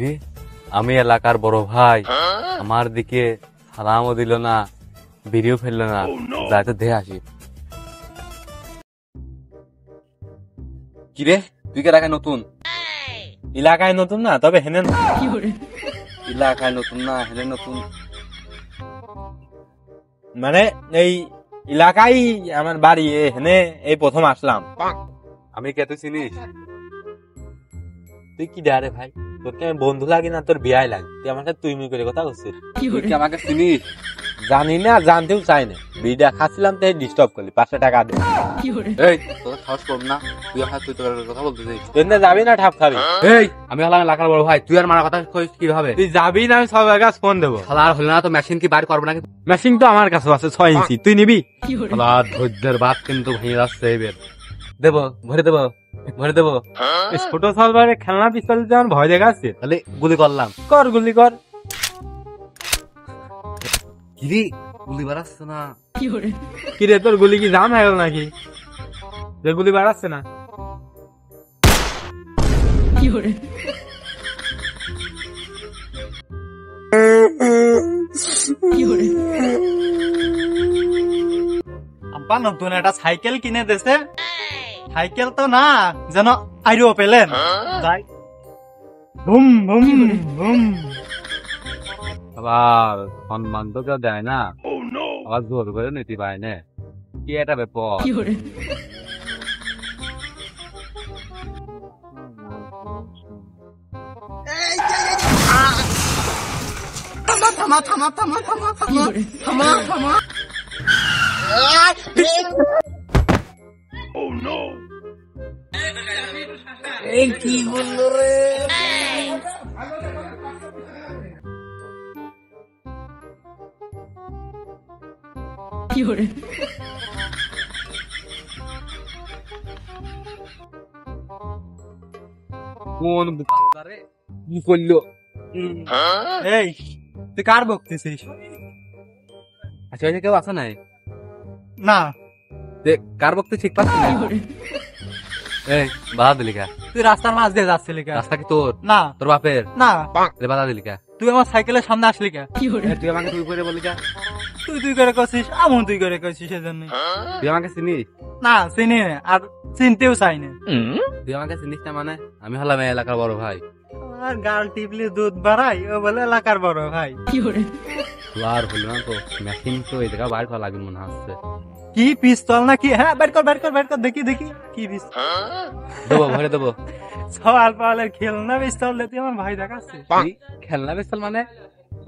কিরে আমি এলাকার বড় ভাই, আমার দিকে সালামও দিল না, বিড়িও ফেললো না, যাইতে দেখে আসি। কিরে তুই কে এলাকায় নতুন? এলাকায় নতুন না, তবে হেনে এলাকায় নতুন না হেলে নতুন মানে এই এলাকায় আমার বাড়ি, হেনে এই প্রথম আসলাম। আমি কে তুই চিনিস? তুই কি ডারে ভাই? তোর কি আমি বন্ধু লাগি না তোর বিয়াই লাগে? তুই আমাকে তুই মুই করে কথা বলছিস? তুই কি আমাকে চিনিস? জানি না, জানতেও চাই না। বিড়িটা খাচ্ছিলাম তাই ডিস্টার্ব করলি, 500 টাকা দে। এই তোর সাহস কম না, তুই আমার তুই তোর কথা বলতেছিস? তুই না যাবি না ঠাপ খাবি? এই আমি হলাম এলাকার বড় ভাই, তুই আর মারা কথা কইস কিভাবে? তুই যাবি না, আমি সবার কাছে ফোন দেবো। শালা আর হলো না তো মেশিন কি বাইর করবো নাকি? মেশিন তো আমার কাছে আছে 6 ইঞ্চি, তুই নিবি? শালা ধৈর্যের বাদ কিন্তু ভেঙে যাচ্ছে এবার। দেবো ভরে দেবো ভরে দেবো। এই ছোট সলবারে খেলনা পিস্তল দিয়ে আমার ভয় দেখাচ্ছে। তাহলে গুলি করলাম। কর গুলি কর। কিরে গুলি বাড়াচ্ছে না? কি রে তোর গুলি কি জাম হয়ে গেল নাকি? যে গুলি বাড়াচ্ছে না। আব্বা নতুন একটা সাইকেল কিনে দিয়েছে। সাইকেল তো না, যেন আইরো পেলেন যাই বুম বুম বুম। আবার সম্মান তো কেউ দেয় না, আবার জোর করে নিতে পারে না। কি এটা ব্যাপার? থামা থামা থামা থামা থামা থামা থামা থামা। এই কি বললো রে? কোন বুকারে কি করলো? এই তুই কার বকতেছিস? আচ্ছা ওই যে কেউ আছে নাই? না দেখ কার বকতে ঠিক পাচ্ছি না। এই বাধা দিলি কা? তুই রাস্তার মাঝ দিয়ে যাচ্ছিলি কে? রাস্তা কি তোর? না তোর বাপের? না বাধা দিলি কা? তুই আমার সাইকেলের সামনে আসলি কে? তুই আমাকে তুই করে বলি কা? তুই তুই করে করছিস, আমন তুই করে করছিস, সেজন্য। তুই আমাকে চিনিস? না চিনি না, আর চিনতেও চাই না। তুই আমাকে চিনিস না মানে? আমি হলাম এই এলাকার বড় ভাই। আর গাল টিপলি দুধ বাড়াই, ও বলে এলাকার বড় ভাই। আর হলো না তো, মেশিন তো এই জায়গা বাইর করা লাগবে মনে হচ্ছে। কি পিস্তল নাকি? হ্যাঁ বের কর বের কর বের কর, দেখি দেখি কি পিস্তল। দেবো ভরে দেবো। সওয়াল পাওয়ালের খেলনা পিস্তল দিতে আমার ভাই দেখাচ্ছে। খেলনা পিস্তল মানে?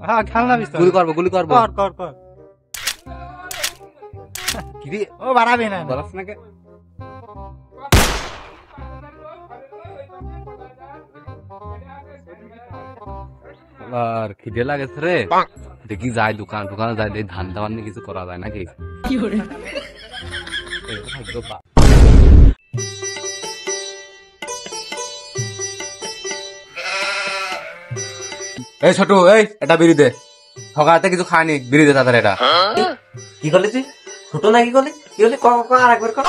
হ্যাঁ খেলনা পিস্তল। গুলি করবো গুলি করবো। কর কর কর। কিরে ও বাড়াবি না। বলাস না কে? আর খিদে লাগেছে রে, দেখি যাই দোকানে যাই, ধান ধান নিয়ে কিছু করা যায় নাকি? এই ছোট, এই এটা বিড়ি দে। সকালে কিছু খায়নি, বিড়ি দে তাড়াতাড়ি এটা। কি করলি তুই? ছোট না কি করলি? কি করলি? আর একবার কর।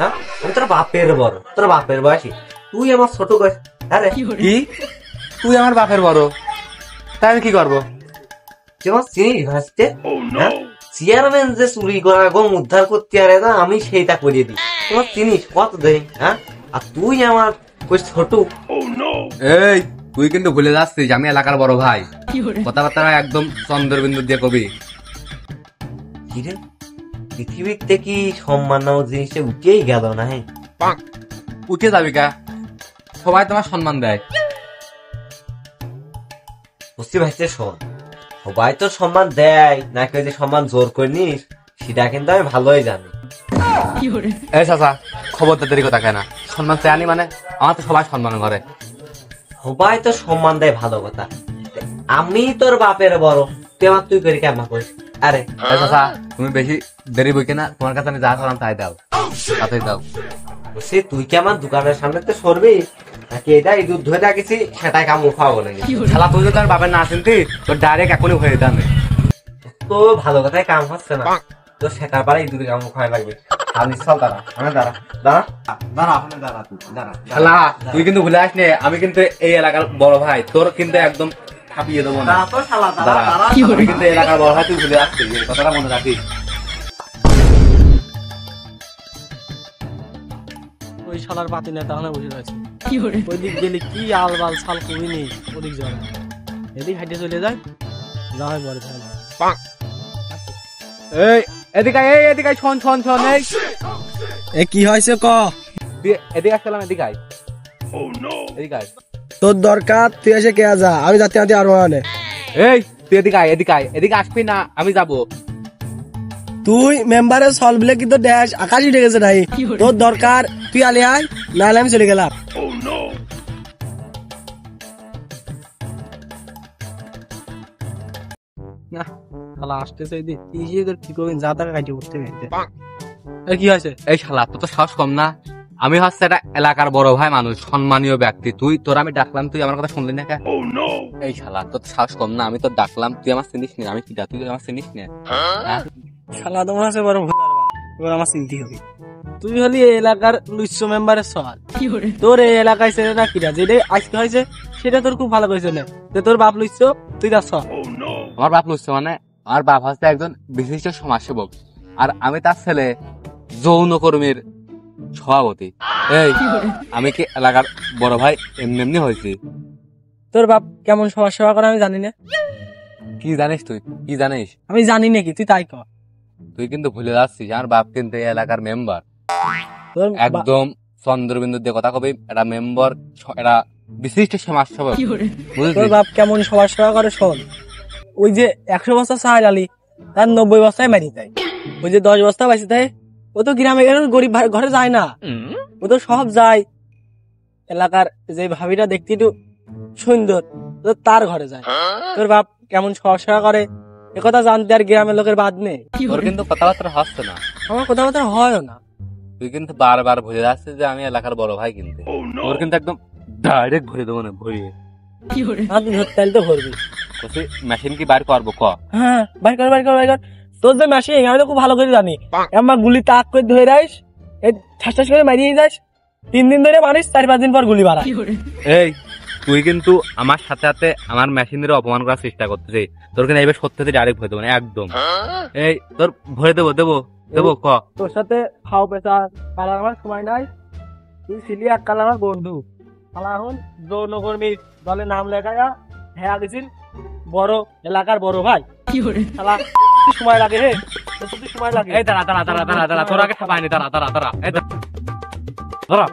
হ্যাঁ আমি তোর বাপের বড়, তোর বাপের বয়সী, তুই আমার ছোট বয়স। আরে কি তুই আমার বাপের বড়, তাই আমি কি করবো? তুই আমার চিনিস ভাসতে? চেয়ারম্যান যে চুরি করা গম উদ্ধার করতে পারে না, আমি সেইটা করিয়ে দিই। তোমার চিনিস কত দেরি? হ্যাঁ আর তুই আমার ওই ছোট। এই তুই কিন্তু ভুলে যাচ্ছিস আমি এলাকার বড় ভাই। কথাবার্তা একদম চন্দ্রবিন্দু দিয়ে কবি। কিরে পৃথিবীতে কি সম্মান নামক জিনিসটা উঠেই গেল না? হ্যাঁ উঠে যাবি কা? সবাই তোমার সম্মান দেয়। বুঝতে পারছি, শোন, সবাই তো সম্মান দেয় নাকি ওই যে সম্মান জোর করে নিস, সেটা কিন্তু আমি ভালোই জানি। এই চাচা খবর দেরি কথা কেনা? সম্মান চায়নি মানে? আমার তো সবাই সম্মান করে। সবাই তো সম্মান দেয়, ভালো কথা। আমি তোর বাপের বড়, তুই আমার তুই করে কেমন করিস? আরে চাচা তুমি বেশি দেরি বই কেনা, তোমার কাছে আমি যা করাম তাই দাও, তাতেই দাও। সে তুই কি আমার দোকানের সামনে তো সরবি নাকি এটা এই দুধ ধরে রাখেছি সেটাই কামড় খাওয়াবো নাকি? শালা তুই যদি তোর বাপের না চিনতি তোর ডাইরেক্ট এখনই হয়ে যেতাম। তো ভালো কথাই কাম হচ্ছে না, তো সেটার পরে এই দুধ কামড় খাওয়া লাগবে। আমি চল দাঁড়া দাঁড়া দাঁড়া দাঁড়া ওখানে দাঁড়া তুই দাঁড়া শালা তুই কিন্তু ভুলে আসনে আমি কিন্তু এই এলাকার বড় ভাই তোর কিন্তু একদম ছাপিয়ে দেবো না তো শালা দাঁড়া আমি কিন্তু এই এলাকার বড় ভাই তুই ভুলে আসছিস এই কথাটা মনে রাখিস ওই শালার পাতি নেতা ওখানে বসে রয়েছে ওই দিক গেলে কি আলবাল ছাল কবি নেই ওদিক যাওয়া এদিক হাইটে চলে যায় যা হয় বলে এই এদিকে শোন এই এ কি হয়েছে ক তুই এদিকে আসলাম এদিকে আয় এদিকে আয় তোর দরকার তুই এসে কে যা আমি যাতে আনতে আরো আনে এই তুই এদিকে আয় এদিকে আসবি না আমি যাবো তুই মেম্বারের সল বলে কিন্তু ড্যাশ আকাশই ডেকেছে নাই তোর দরকার তুই আলে আয় নাহলে আমি চলে গেলাম না শালা আসতেছে এদিক ইসে তোর কি করবেন যা তাকে কাটিয়ে উঠতে গেছে কি হয়েছে এই শালা তোর তো সাহস কম না আমি হচ্ছে একটা এলাকার বড় ভাই মানুষ সম্মানীয় ব্যক্তি তোর আমি ডাকলাম তুই আমার কথা শুনলি না কে এই শালা তোর তো সাহস কম না আমি তো ডাকলাম তুই আমার চিনিস না আমি কি তুই আমার চিনিস না শালা তোমার আছে বড় এবার আমার চিন্তি হবে তুই হলি এই এলাকার লুচ্ছ মেম্বারের সওয়াল তোর এই এলাকায় ছেলে না কিরা যেটা আজকে হয়েছে সেটা তোর খুব ভালো করেছে না যে তোর বাপ লুচ্ছ তুই তার সওয়াল আমার বাপ লুচ্ছে মানে আমার বাপ হচ্ছে একজন বিশিষ্ট সমাজসেবক আর আমি তার ছেলে যৌন কর্মীর সভাপতি এই আমি কি এলাকার বড় ভাই এমনি হয়েছি তোর বাপ কেমন সমাজ সেবা করে আমি জানি না কি জানিস তুই কি জানিস আমি জানি নাকি তুই তাই কর তুই কিন্তু ভুলে যাচ্ছিস আমার বাপ কিন্তু এই এলাকার মেম্বার তোর একদম চন্দ্রবিন্দু দিয়ে কথা কবি এটা মেম্বার এটা বিশিষ্ট সমাজসেবক তোর বুঝলি বাপ কেমন সমাজ সেবা করে শোন ওই যে 100 বস্তা চাল আলি তার 90 বস্তায় মারি দেয় ওই যে 10 বস্তা বাঁচি দেয় ও তো গ্রামে গরিব ঘরে যায় না ও তো সব যায় এলাকার যে ভাবিটা দেখতে একটু সুন্দর তো তার ঘরে যায় তোর বাপ কেমন সমাজ সেবা করে একথা জানতে আর গ্রামের লোকের বাদ নেই তোর কিন্তু কথাবার্তা হচ্ছে না আমার কথাবার্তা হয়ও না তুই কিন্তু বারবার ভুলে যাচ্ছিস যে আমি এলাকার বড় ভাই কিন্তু তোর কিন্তু একদম ডাইরেক্ট ভরে দেবো না ভরিয়ে আর তুই ধরতে তো ভরবি বলছি মেশিন কি বার করবো ক হ্যাঁ বাইর কর তোর যে মেশিন আমি তো খুব ভালো করে জানি আমার গুলি তাক করে ধরে যাইস এই ঠাস ঠাস করে মারিয়ে যাস 3 দিন ধরে মারিস 4-5 দিন পর গুলি বাড়ায় এই তুই কিন্তু আমার সাথে সাথে আমার মেশিনের অপমান করার চেষ্টা করতেছিস তোর কিন্তু এইবার সত্যি ডাইরেক্ট ভরে দেবো না একদম এই তোর ভরে দেবো ক তোর সাথে খাও পেশা কালা আমার সময় নাই তুই ছিলি এক কাল আমার বন্ধু কালা এখন যৌনকর্মী দলে নাম লেখায়া হ্যাঁ গেছিল বড় এলাকার বড় ভাই শালা সময় লাগে রে সময় লাগে এই দাঁড়া তোর আগে খাবাইনি দাঁড়া এই দাঁড়া